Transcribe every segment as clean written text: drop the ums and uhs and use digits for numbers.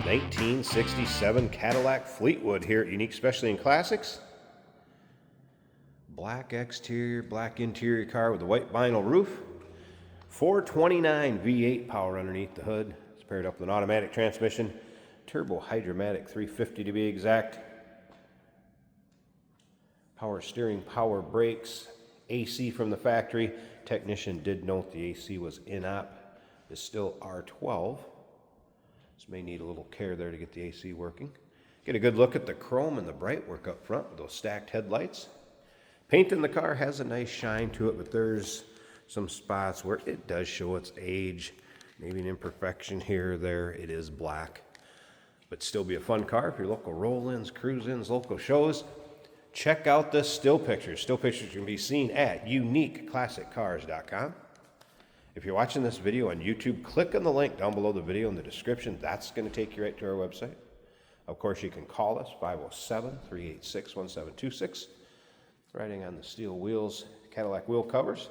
1967 Cadillac Fleetwood here at Unique Specialty and Classics. Black exterior, black interior car with a white vinyl roof. 429 V8 power underneath the hood. It's paired up with an automatic transmission. Turbo Hydromatic 350 to be exact. Power steering, power brakes, AC from the factory. Technician did note the AC was in-op. It's still R12. This may need a little care there to get the AC working. Get a good look at the chrome and the bright work up front with those stacked headlights. Paint in the car has a nice shine to it, but there's some spots where it does show its age. Maybe an imperfection here or there. It is black, but still be a fun car for your local roll-ins, cruise-ins, local shows. Check out the still pictures. Still pictures can be seen at uniqueclassiccars.com. If you're watching this video on YouTube, click on the link down below the video in the description. That's going to take you right to our website. Of course, you can call us, 507-386-1726. Riding on the steel wheels, Cadillac wheel covers,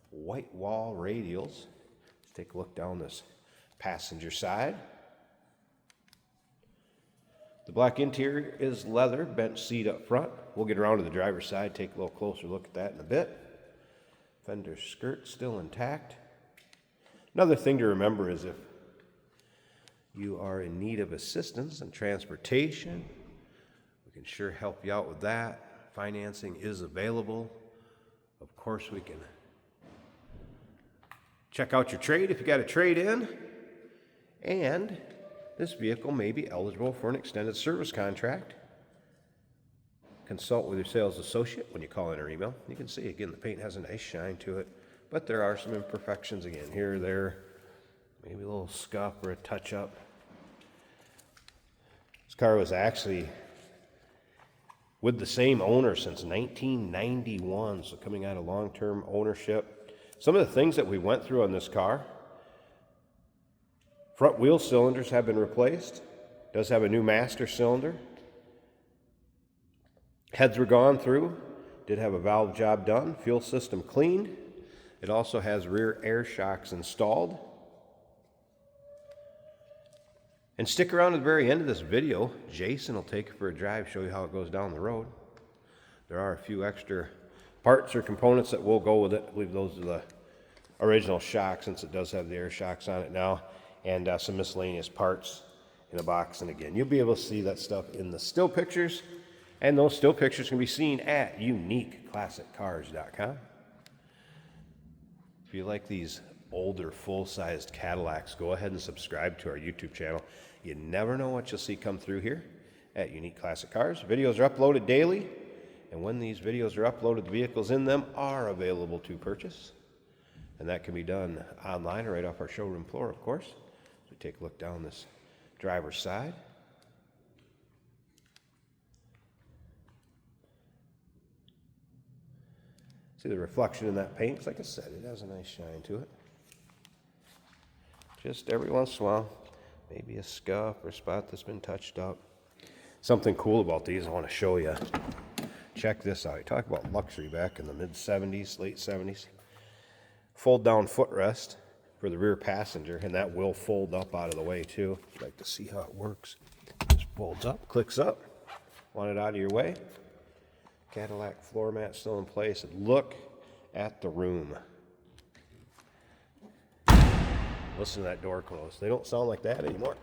white wall radials. Let's take a look down this passenger side. The black interior is leather, bench seat up front. We'll get around to the driver's side, take a little closer look at that in a bit. Fender skirt still intact. Another thing to remember is if you are in need of assistance and transportation, we can sure help you out with that. Financing is available. Of course, we can check out your trade if you got a trade in. And this vehicle may be eligible for an extended service contract. Consult with your sales associate when you call in or email. You can see, again, the paint has a nice shine to it, but there are some imperfections, again, here or there. Maybe a little scuff or a touch-up. This car was actually with the same owner since 1991, so coming out of long-term ownership. Some of the things that we went through on this car: front wheel cylinders have been replaced. Does have a new master cylinder. Heads were gone through. Did have a valve job done. Fuel system cleaned. It also has rear air shocks installed. And stick around to the very end of this video. Jason will take you for a drive, show you how it goes down the road. There are a few extra parts or components that will go with it. I believe those are the original shocks, since it does have the air shocks on it now. And some miscellaneous parts in a box. And again, you'll be able to see that stuff in the still pictures, and those still pictures can be seen at uniqueclassiccars.com. If you like these older full-sized Cadillacs, go ahead and subscribe to our YouTube channel. You never know what you'll see come through here at Unique Classic Cars. Videos are uploaded daily, and when these videos are uploaded, the vehicles in them are available to purchase. And that can be done online or right off our showroom floor, of course. So we take a look down this driver's side. See the reflection in that paint? Like I said, it has a nice shine to it. Just every once in a while, maybe a scuff or a spot that's been touched up. Something cool about these I want to show you. Check this out. You talk about luxury back in the mid-70s, late 70s. Fold down footrest for the rear passenger, and that will fold up out of the way too. If you'd like to see how it works. Just folds up, clicks up. Want it out of your way. Cadillac floor mat still in place. And look at the room. Listen to that door close. They don't sound like that anymore.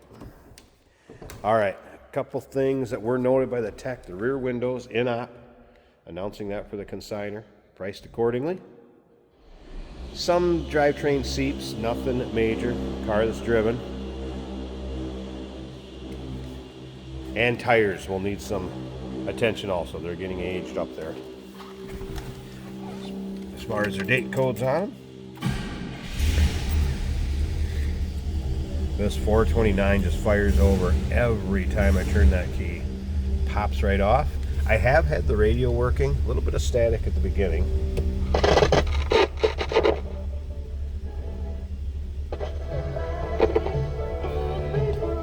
All right, a couple things that were noted by the tech. The rear windows in-op, announcing that for the consignor, priced accordingly. Some drivetrain seats, nothing major. Car that's driven. And tires will need some attention also. They're getting aged up there. As far as their date codes on them, this 429 just fires over every time I turn that key. Pops right off. I have had the radio working, a little bit of static at the beginning.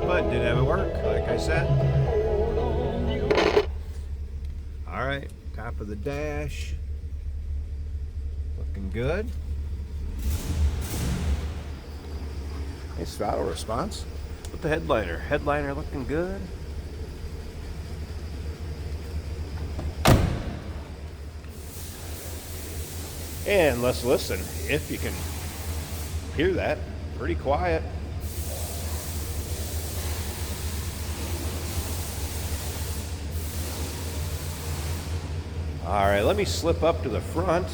But did have it work, like I said. All right, top of the dash. Looking good. Nice throttle response. with the headliner. Headliner looking good. And let's listen, if you can hear that, pretty quiet. All right, let me slip up to the front.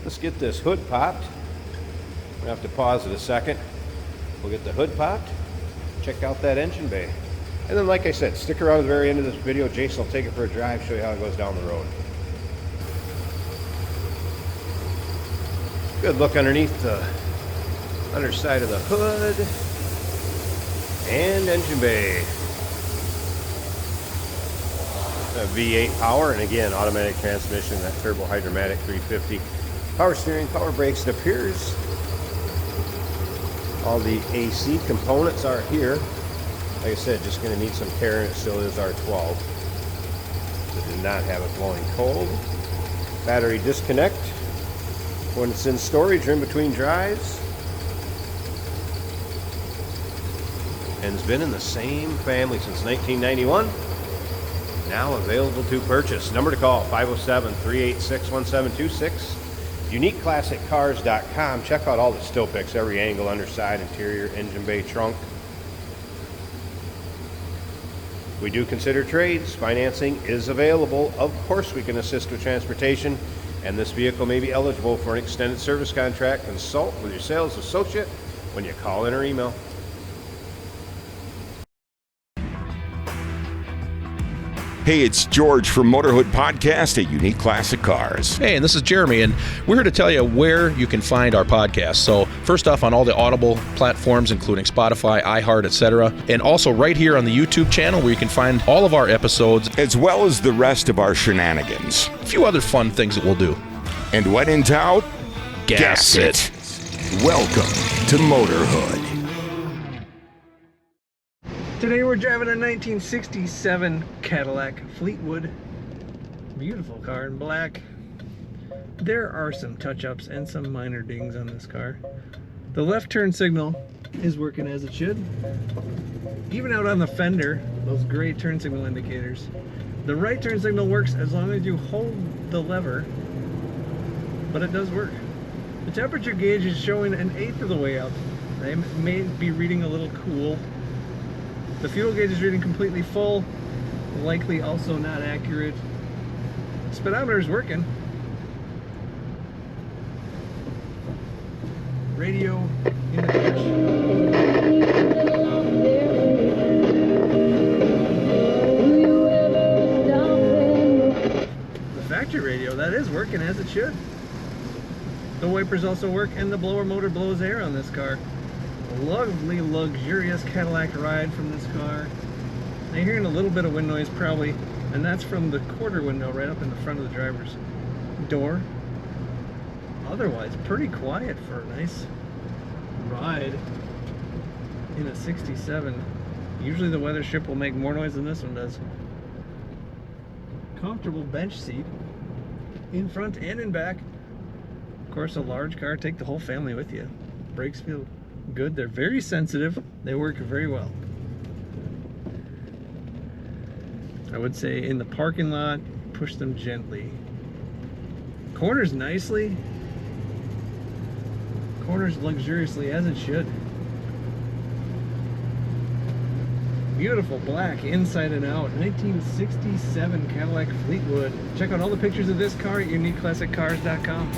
Let's get this hood popped. We have to pause it a second. We'll get the hood popped, check out that engine bay. And then, like I said, stick around to the very end of this video. Jason will take it for a drive, show you how it goes down the road. Good look underneath the underside of the hood and engine bay. A V8 power, and again, automatic transmission, that turbo hydromatic 350. Power steering, power brakes. It appears all the AC components are here. Like I said, just going to need some care, and it still is R12. So did not have it blowing cold. Battery disconnect when it's in storage or in between drives. And it's been in the same family since 1991. Now available to purchase. Number to call, 507-386-1726. UniqueClassicCars.com. Check out all the still pics, every angle, underside, interior, engine bay, trunk. We do consider trades. Financing is available. Of course, we can assist with transportation, and this vehicle may be eligible for an extended service contract. Consult with your sales associate when you call in or email. Hey, it's George from Motorhood Podcast at Unique Classic Cars. Hey, and this is Jeremy, and we're here to tell you where you can find our podcast. So first off, on all the Audible platforms, including Spotify, iHeart, etc., and also right here on the YouTube channel where you can find all of our episodes, as well as the rest of our shenanigans. A few other fun things that we'll do. And when in doubt, gas it. Welcome to Motorhood. Today we're driving a 1967 Cadillac Fleetwood. Beautiful car in black. There are some touch-ups and some minor dings on this car. The left turn signal is working as it should. Even out on the fender, those gray turn signal indicators. The right turn signal works as long as you hold the lever, but it does work. The temperature gauge is showing 1/8 of the way up. They may be reading a little cool. The fuel gauge is reading completely full, likely also not accurate. Speedometer is working. Radio in the dash. The factory radio, that is working as it should. The wipers also work, and the blower motor blows air on this car. Lovely, luxurious Cadillac ride from this car. Now you're hearing a little bit of wind noise probably, and that's from the quarter window right up in the front of the driver's door. Otherwise, pretty quiet for a nice ride in a 67. Usually the weather strip will make more noise than this one does. Comfortable bench seat in front and in back. Of course, a large car, take the whole family with you. Brakes feel good. They're very sensitive. They work very well. I would say in the parking lot, push them gently. Corners nicely. Corners luxuriously as it should. Beautiful black inside and out. 1967 Cadillac Fleetwood. Check out all the pictures of this car at UniqueClassicCars.com.